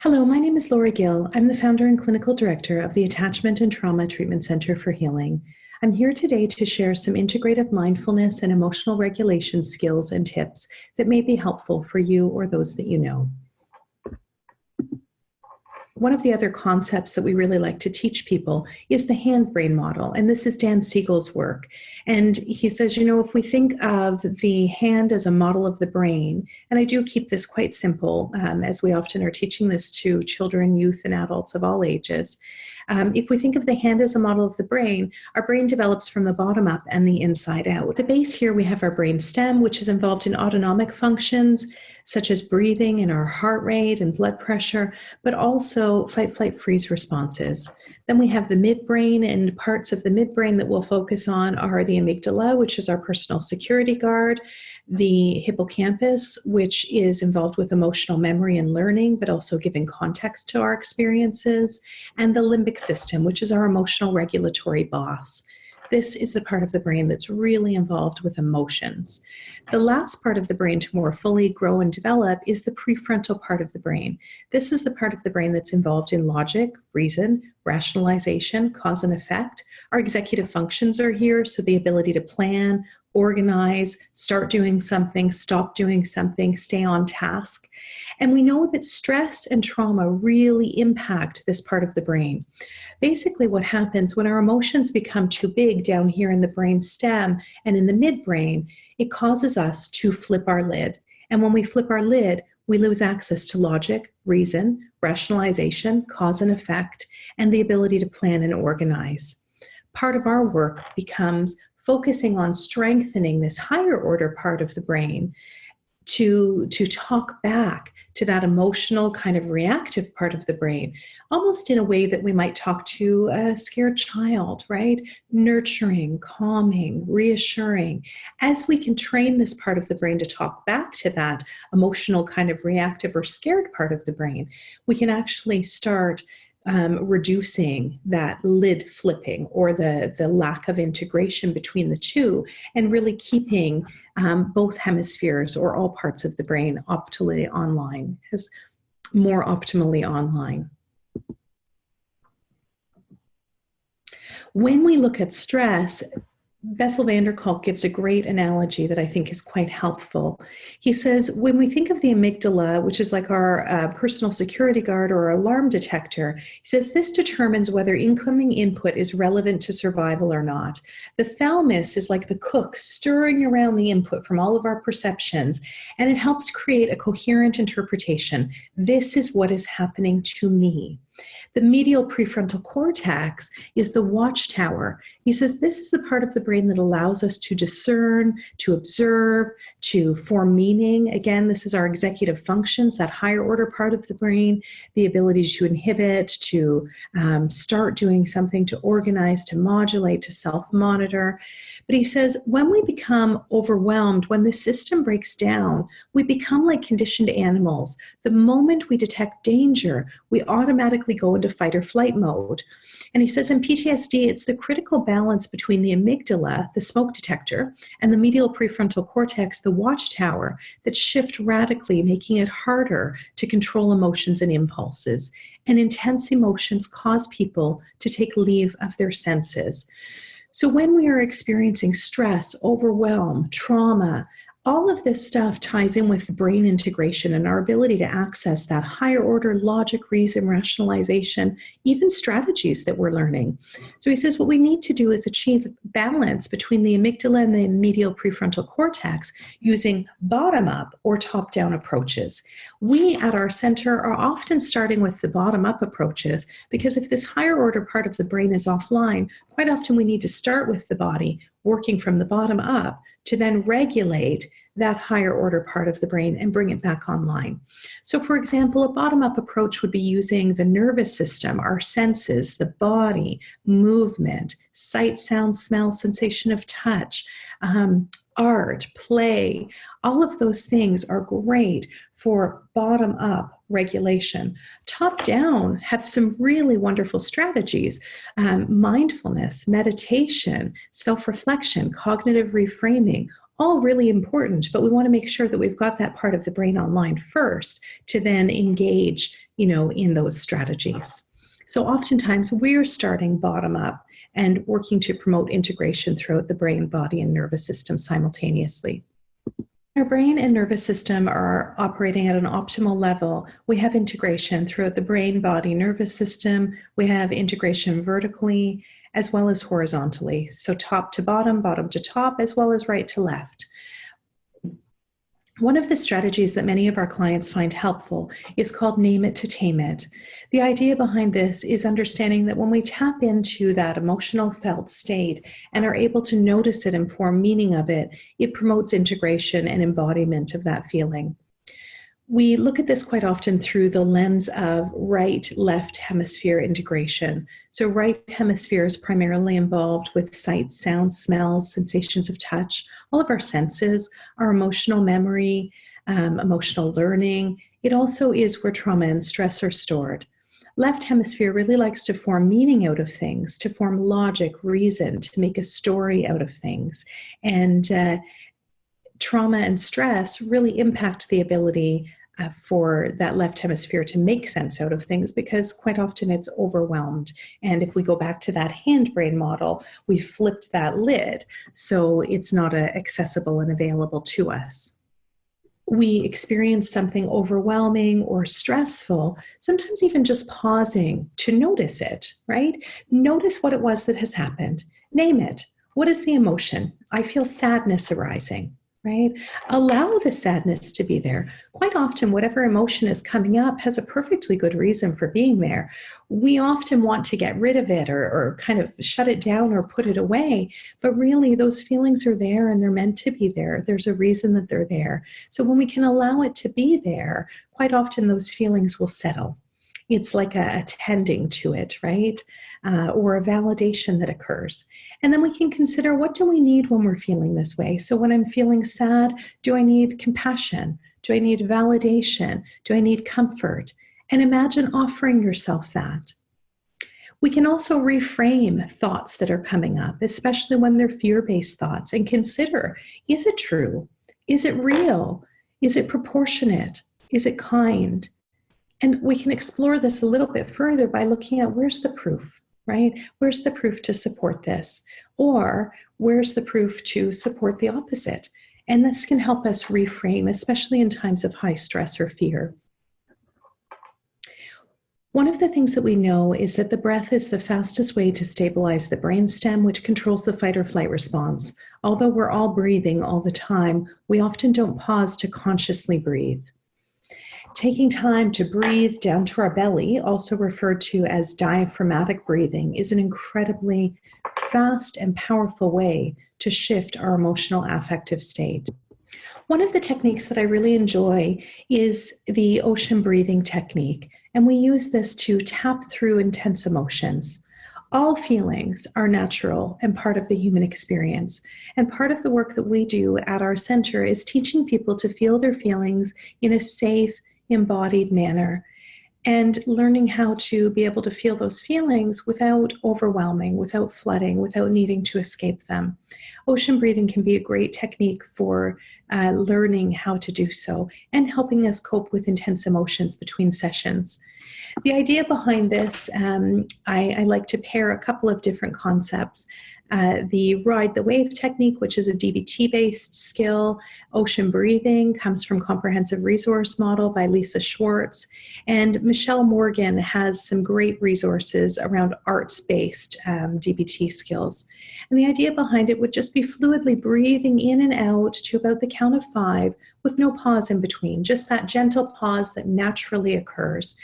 Hello, my name is Laura Gill. I'm the founder and clinical director of the Attachment and Trauma Treatment Center for Healing. I'm here today to share some integrative mindfulness and emotional regulation skills and tips that may be helpful for you or those that you know. One of the other concepts that we really like to teach people is the hand-brain model, and this is Dan Siegel's work. And he says, if we think of the hand as a model of the brain, and I do keep this quite simple, as we often are teaching this to children, youth, and adults of all ages. If we think of the hand as a model of the brain, our brain develops from the bottom up and the inside out. At the base here, we have our brain stem, which is involved in autonomic functions, such as breathing and our heart rate and blood pressure, but also fight, flight, freeze responses. Then we have the midbrain, and parts of the midbrain that we'll focus on are the amygdala, which is our personal security guard, the hippocampus, which is involved with emotional memory and learning, but also giving context to our experiences, and the limbic system, which is our emotional regulatory boss. This is the part of the brain that's really involved with emotions. The last part of the brain to more fully grow and develop is the prefrontal part of the brain. This is the part of the brain that's involved in logic, reason, rationalization, cause and effect. Our executive functions are here, so the ability to plan, organize, start doing something, stop doing something, stay on task. And we know that stress and trauma really impact this part of the brain. Basically, what happens when our emotions become too big down here in the brain stem and in the midbrain, it causes us to flip our lid. And when we flip our lid, we lose access to logic, reason, rationalization, cause and effect, and the ability to plan and organize. Part of our work becomes focusing on strengthening this higher order part of the brain to talk back to that emotional kind of reactive part of the brain, almost in a way that we might talk to a scared child, right? Nurturing, calming, reassuring. As we can train this part of the brain to talk back to that emotional kind of reactive or scared part of the brain, we can actually start reducing that lid flipping or the lack of integration between the two, and really keeping both hemispheres or all parts of the brain optimally online, as more optimally online. When we look at stress, Bessel van der Kolk gives a great analogy that I think is quite helpful. He says, when we think of the amygdala, which is like our personal security guard or alarm detector, he says this determines whether incoming input is relevant to survival or not. The thalamus is like the cook stirring around the input from all of our perceptions, and it helps create a coherent interpretation. This is what is happening to me. The medial prefrontal cortex is the watchtower. He says this is the part of the brain that allows us to discern, to observe, to form meaning. Again, this is our executive functions, that higher order part of the brain, the ability to inhibit, to start doing something, to organize, to modulate, to self-monitor. But he says when we become overwhelmed, when the system breaks down, we become like conditioned animals. The moment we detect danger, we automatically go into fight or flight mode. And he says in PTSD, it's the critical balance between the amygdala, the smoke detector, and the medial prefrontal cortex, the watchtower, that shift radically, making it harder to control emotions and impulses. And intense emotions cause people to take leave of their senses. So when we are experiencing stress, overwhelm, trauma, all of this stuff ties in with brain integration and our ability to access that higher order logic, reason, rationalization, even strategies that we're learning. So he says what we need to do is achieve balance between the amygdala and the medial prefrontal cortex using bottom-up or top-down approaches. We at our center are often starting with the bottom-up approaches because if this higher order part of the brain is offline, quite often we need to start with the body, working from the bottom up to then regulate that higher order part of the brain and bring it back online. So for example, a bottom-up approach would be using the nervous system, our senses, the body, movement, sight, sound, smell, sensation of touch, art, play. All of those things are great for bottom-up regulation. Top-down have some really wonderful strategies. Mindfulness, meditation, self-reflection, cognitive reframing, All really important, but we want to make sure that we've got that part of the brain online first to then engage, in those strategies. So oftentimes we're starting bottom up and working to promote integration throughout the brain, body, and nervous system simultaneously. Our brain and nervous system are operating at an optimal level. We have integration throughout the brain, body, nervous system. We have integration vertically as well as horizontally. So top to bottom, bottom to top, as well as right to left. One of the strategies that many of our clients find helpful is called name it to tame it. The idea behind this is understanding that when we tap into that emotional felt state and are able to notice it and form meaning of it, it promotes integration and embodiment of that feeling. We look at this quite often through the lens of right-left hemisphere integration. So right hemisphere is primarily involved with sight, sounds, smells, sensations of touch, all of our senses, our emotional memory, emotional learning. It also is where trauma and stress are stored. Left hemisphere really likes to form meaning out of things, to form logic, reason, to make a story out of things. And trauma and stress really impact the ability for that left hemisphere to make sense out of things, because quite often it's overwhelmed. And if we go back to that hand brain model, we flipped that lid, so it's not accessible and available to us. We experience something overwhelming or stressful, sometimes even just pausing to notice it, right? Notice what it was that has happened. Name it. What is the emotion? I feel sadness arising. Right? Allow the sadness to be there. Quite often, whatever emotion is coming up has a perfectly good reason for being there. We often want to get rid of it or kind of shut it down or put it away, but really those feelings are there and they're meant to be there. There's a reason that they're there. So when we can allow it to be there, quite often those feelings will settle. It's like a tending to it, right? Or a validation that occurs. And then we can consider, what do we need when we're feeling this way? So when I'm feeling sad, do I need compassion? Do I need validation? Do I need comfort? And imagine offering yourself that. We can also reframe thoughts that are coming up, especially when they're fear-based thoughts, and consider, is it true? Is it real? Is it proportionate? Is it kind? And we can explore this a little bit further by looking at, where's the proof, right? Where's the proof to support this? Or where's the proof to support the opposite? And this can help us reframe, especially in times of high stress or fear. One of the things that we know is that the breath is the fastest way to stabilize the brainstem, which controls the fight or flight response. Although we're all breathing all the time, we often don't pause to consciously breathe. Taking time to breathe down to our belly, also referred to as diaphragmatic breathing, is an incredibly fast and powerful way to shift our emotional affective state. One of the techniques that I really enjoy is the ocean breathing technique, and we use this to tap through intense emotions. All feelings are natural and part of the human experience. And part of the work that we do at our center is teaching people to feel their feelings in a safe, embodied manner, and learning how to be able to feel those feelings without overwhelming, without flooding, without needing to escape them. Ocean breathing can be a great technique for learning how to do so and helping us cope with intense emotions between sessions. The idea behind this, I like to pair a couple of different concepts. The ride the wave technique, which is a DBT-based skill. Ocean breathing comes from Comprehensive Resource Model by Lisa Schwartz. And Michelle Morgan has some great resources around arts-based DBT skills. And the idea behind it would just be fluidly breathing in and out to about the count of 5 with no pause in between, just that gentle pause that naturally occurs.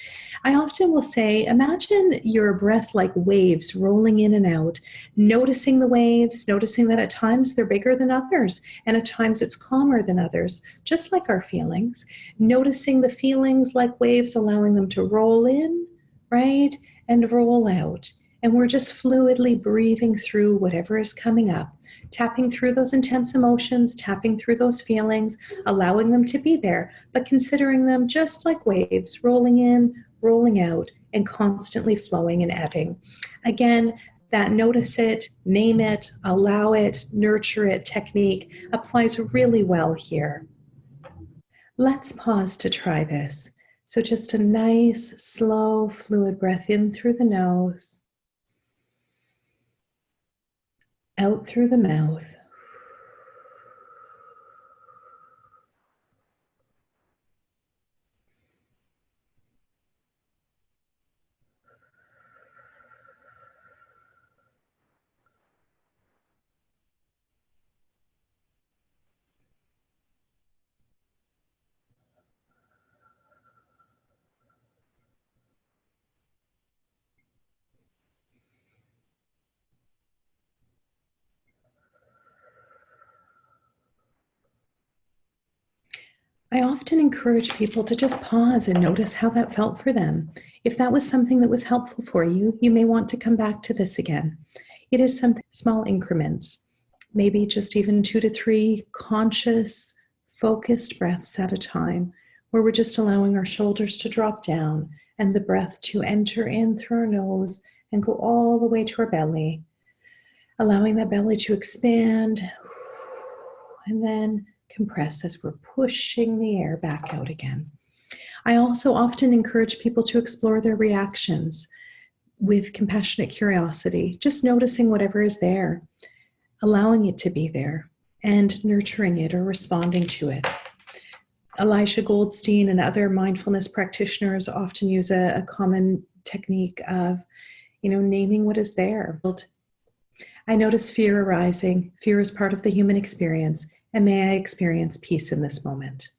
I often will say, imagine your breath like waves rolling in and out, noticing the waves, noticing that at times they're bigger than others, and at times it's calmer than others, just like our feelings. Noticing the feelings like waves, allowing them to roll in, right, and roll out. And we're just fluidly breathing through whatever is coming up, tapping through those intense emotions, tapping through those feelings, allowing them to be there, but considering them just like waves, rolling in, rolling out, and constantly flowing and ebbing. Again, that notice it, name it, allow it, nurture it technique applies really well here. Let's pause to try this. So just a nice, slow, fluid breath in through the nose, out through the mouth. I often encourage people to just pause and notice how that felt for them. If that was something that was helpful for you, you may want to come back to this again. It is something small increments, maybe just even 2 to 3 conscious, focused breaths at a time, where we're just allowing our shoulders to drop down and the breath to enter in through our nose and go all the way to our belly, allowing that belly to expand and then compress as we're pushing the air back out again. I also often encourage people to explore their reactions with compassionate curiosity, just noticing whatever is there, allowing it to be there, and nurturing it or responding to it. Elisha Goldstein and other mindfulness practitioners often use a common technique of, naming what is there. I notice fear arising. Fear is part of the human experience, and may I experience peace in this moment.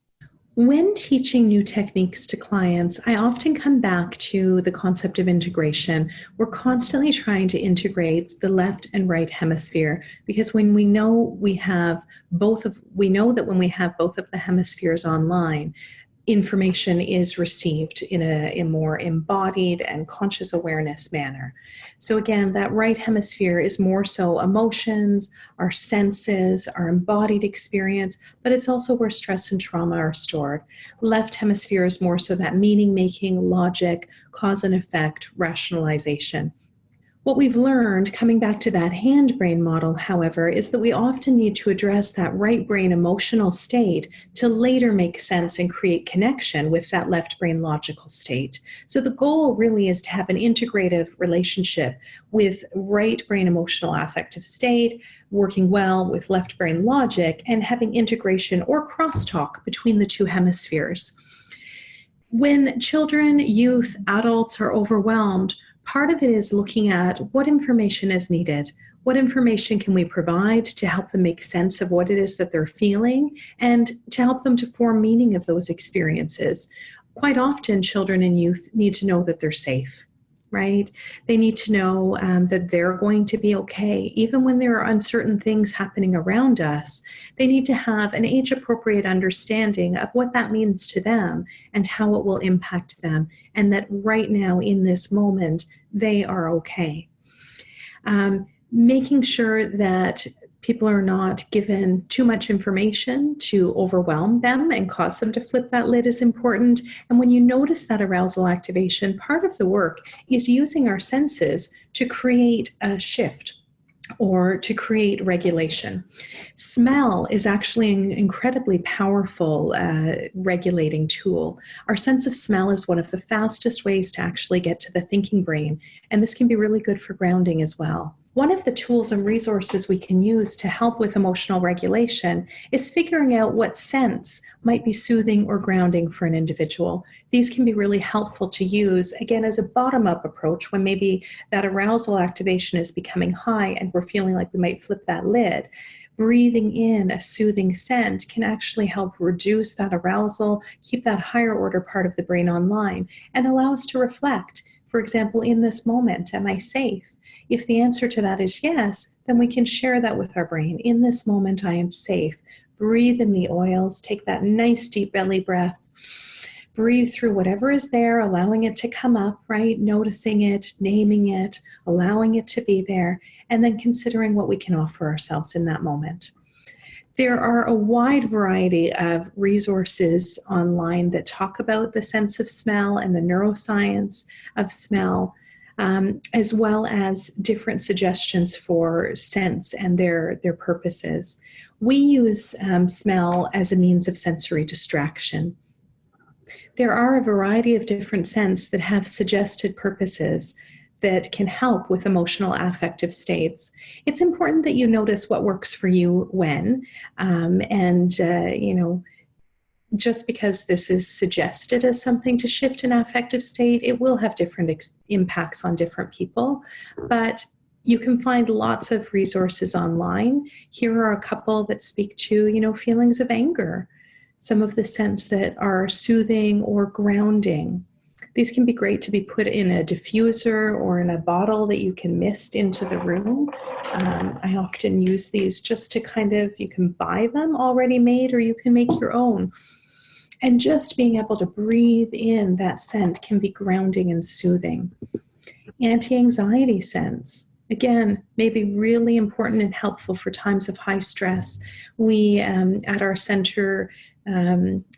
When teaching new techniques to clients, I often come back to the concept of integration. We're constantly trying to integrate the left and right hemisphere, because when we know we know that when we have both of the hemispheres online, information is received in a more embodied and conscious awareness manner. So again, that right hemisphere is more so emotions, our senses, our embodied experience, but it's also where stress and trauma are stored. Left hemisphere is more so that meaning-making, logic, cause and effect, rationalization. What we've learned, coming back to that hand-brain model, however, is that we often need to address that right brain emotional state to later make sense and create connection with that left brain logical state. So the goal really is to have an integrative relationship with right brain emotional affective state, working well with left brain logic, and having integration or crosstalk between the two hemispheres. When children, youth, adults are overwhelmed, part of it is looking at what information is needed. What information can we provide to help them make sense of what it is that they're feeling and to help them to form meaning of those experiences? Quite often, children and youth need to know that they're safe, right? They need to know that they're going to be okay. Even when there are uncertain things happening around us, they need to have an age-appropriate understanding of what that means to them and how it will impact them, and that right now in this moment, they are okay. Making sure that people are not given too much information to overwhelm them and cause them to flip that lid is important. And when you notice that arousal activation, part of the work is using our senses to create a shift or to create regulation. Smell is actually an incredibly powerful regulating tool. Our sense of smell is one of the fastest ways to actually get to the thinking brain, and this can be really good for grounding as well. One of the tools and resources we can use to help with emotional regulation is figuring out what sense might be soothing or grounding for an individual. These can be really helpful to use, again, as a bottom-up approach when maybe that arousal activation is becoming high and we're feeling like we might flip that lid. Breathing in a soothing scent can actually help reduce that arousal, keep that higher order part of the brain online, and allow us to reflect. For example, in this moment, am I safe? If the answer to that is yes, then we can share that with our brain. In this moment, I am safe. Breathe in the oils, take that nice deep belly breath. Breathe through whatever is there, allowing it to come up, right? Noticing it, naming it, allowing it to be there, and then considering what we can offer ourselves in that moment. There are a wide variety of resources online that talk about the sense of smell and the neuroscience of smell. as well as different suggestions for scents and their purposes. We use smell as a means of sensory distraction. There are a variety of different scents that have suggested purposes that can help with emotional affective states. It's important that you notice what works for you when, just because this is suggested as something to shift an affective state, it will have different impacts on different people. But you can find lots of resources online. Here are a couple that speak to, feelings of anger, some of the scents that are soothing or grounding. These can be great to be put in a diffuser or in a bottle that you can mist into the room. I often use these just to you can buy them already made or you can make your own. And just being able to breathe in that scent can be grounding and soothing. Anti-anxiety scents, again, may be really important and helpful for times of high stress. We, at our center,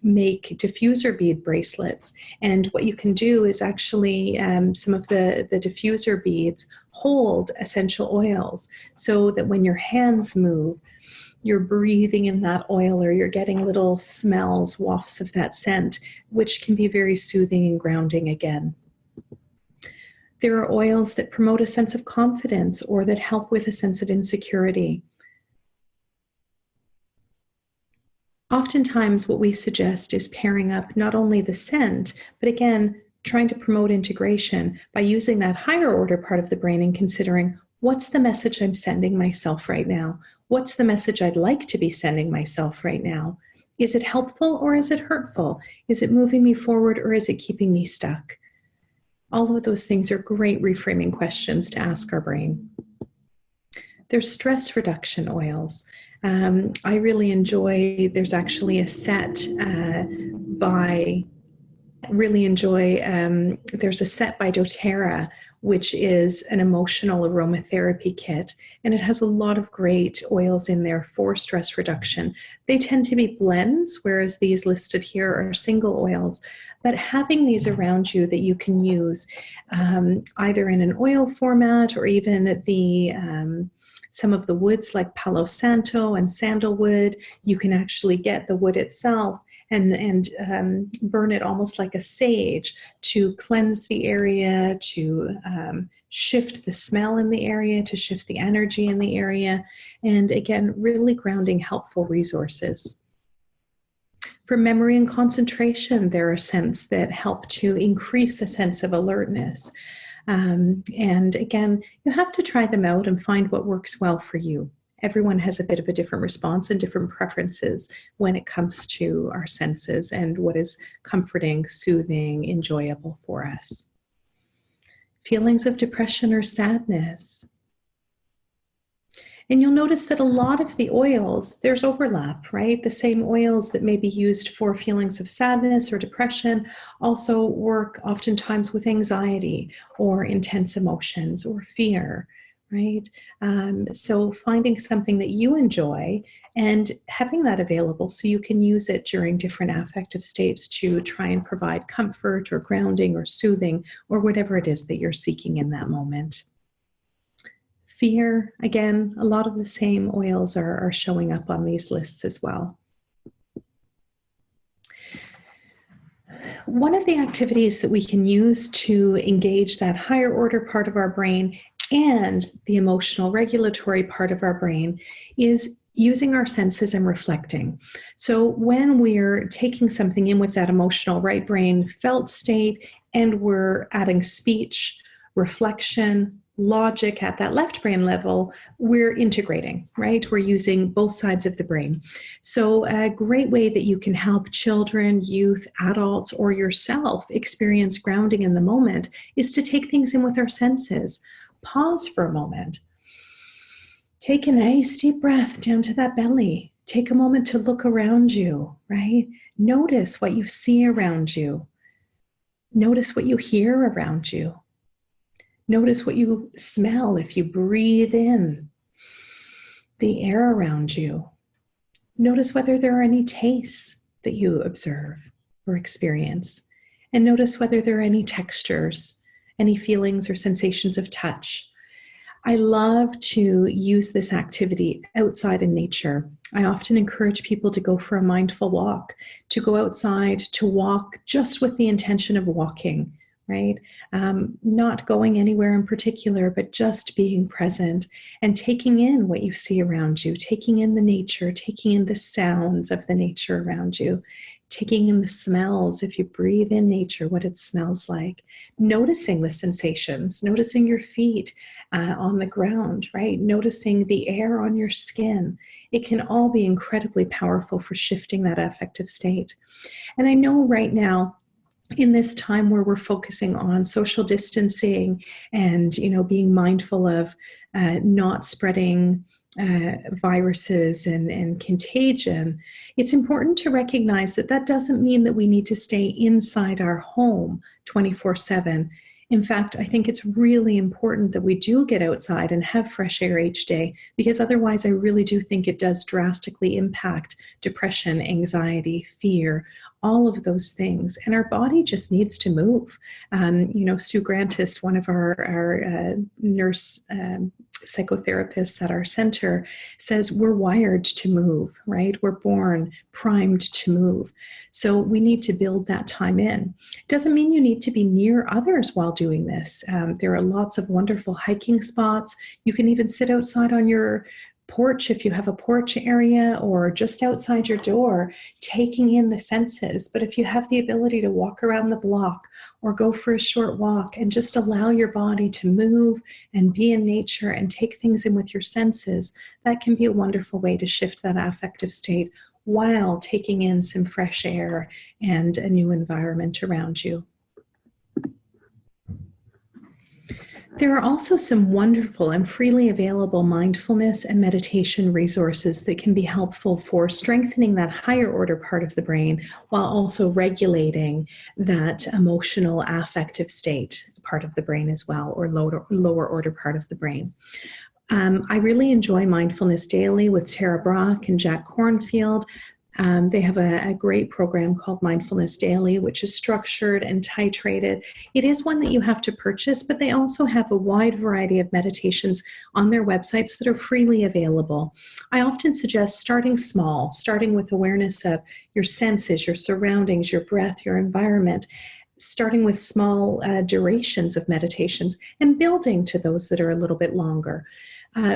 make diffuser bead bracelets. And what you can do is actually some of the diffuser beads hold essential oils so that when your hands move, you're breathing in that oil or you're getting little smells, wafts of that scent, which can be very soothing and grounding again. There are oils that promote a sense of confidence or that help with a sense of insecurity. Oftentimes, what we suggest is pairing up not only the scent, but again, trying to promote integration by using that higher order part of the brain and considering, what's the message I'm sending myself right now? What's the message I'd like to be sending myself right now? Is it helpful or is it hurtful? Is it moving me forward or is it keeping me stuck? All of those things are great reframing questions to ask our brain. There's stress reduction oils. I really enjoy, there's actually a set there's a set by doTERRA, which is an emotional aromatherapy kit, and it has a lot of great oils in there for stress reduction. They tend to be blends, whereas these listed here are single oils, but having these around you that you can use either in an oil format or even some of the woods like Palo Santo and sandalwood, you can actually get the wood itself and burn it almost like a sage to cleanse the area, to shift the smell in the area, to shift the energy in the area. And again, really grounding, helpful resources. For memory and concentration, there are scents that help to increase a sense of alertness. And again, you have to try them out and find what works well for you. Everyone has a bit of a different response and different preferences when it comes to our senses and what is comforting, soothing, enjoyable for us. Feelings of depression or sadness. And you'll notice that a lot of the oils, there's overlap, right? The same oils that may be used for feelings of sadness or depression also work oftentimes with anxiety or intense emotions or fear, right? So finding something that you enjoy and having that available so you can use it during different affective states to try and provide comfort or grounding or soothing or whatever it is that you're seeking in that moment. Fear, again, a lot of the same oils are showing up on these lists as well. One of the activities that we can use to engage that higher order part of our brain and the emotional regulatory part of our brain is using our senses and reflecting. So when we're taking something in with that emotional right brain felt state and we're adding speech, reflection, logic at that left brain level, we're integrating, right? We're using both sides of the brain. So a great way that you can help children, youth, adults, or yourself experience grounding in the moment is to take things in with our senses. Pause for a moment. Take a nice deep breath down to that belly. Take a moment to look around you, right? Notice what you see around you. Notice what you hear around you. Notice what you smell if you breathe in the air around you. Notice whether there are any tastes that you observe or experience. And notice whether there are any textures any feelings or sensations of touch. I love to use this activity outside in nature. I often encourage people to go for a mindful walk, to go outside, to walk just with the intention of walking, right? Not going anywhere in particular, but just being present and taking in what you see around you, taking in the nature, taking in the sounds of the nature around you, taking in the smells. If you breathe in nature, what it smells like, noticing the sensations, noticing your feet on the ground, right? Noticing the air on your skin. It can all be incredibly powerful for shifting that affective state. And I know right now, in this time where we're focusing on social distancing and, being mindful of not spreading viruses and contagion, it's important to recognize that that doesn't mean that we need to stay inside our home 24/7. In fact, I think it's really important that we do get outside and have fresh air each day, because otherwise I really do think it does drastically impact depression, anxiety, fear, all of those things. And our body just needs to move. Sue Grantis, one of our nurse psychotherapists at our center, says we're wired to move, right? We're born primed to move. So we need to build that time in. Doesn't mean you need to be near others while doing this. There are lots of wonderful hiking spots. You can even sit outside on your porch if you have a porch area, or just outside your door, taking in the senses. But if you have the ability to walk around the block or go for a short walk and just allow your body to move and be in nature and take things in with your senses, that can be a wonderful way to shift that affective state while taking in some fresh air and a new environment around you. There are also some wonderful and freely available mindfulness and meditation resources that can be helpful for strengthening that higher order part of the brain while also regulating that emotional affective state part of the brain as well, or lower order part of the brain. I really enjoy Mindfulness Daily with Tara Brock and Jack Kornfield. They have a great program called Mindfulness Daily, which is structured and titrated. It is one that you have to purchase, but they also have a wide variety of meditations on their websites that are freely available. I often suggest starting small, starting with awareness of your senses, your surroundings, your breath, your environment, starting with small durations of meditations and building to those that are a little bit longer.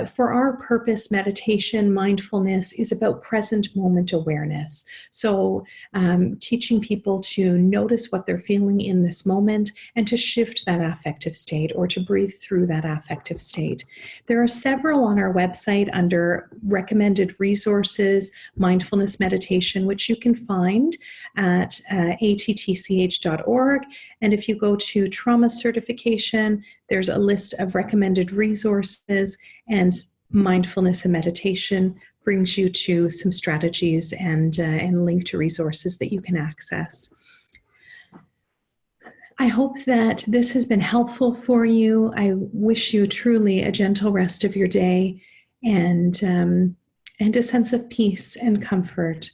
For our purpose, meditation, mindfulness is about present moment awareness. So teaching people to notice what they're feeling in this moment and to shift that affective state or to breathe through that affective state. There are several on our website under recommended resources, mindfulness meditation, which you can find at ATTCH.org. And if you go to trauma certification, there's a list of recommended resources, and mindfulness and meditation brings you to some strategies and link to resources that you can access. I hope that this has been helpful for you. I wish you truly a gentle rest of your day and a sense of peace and comfort.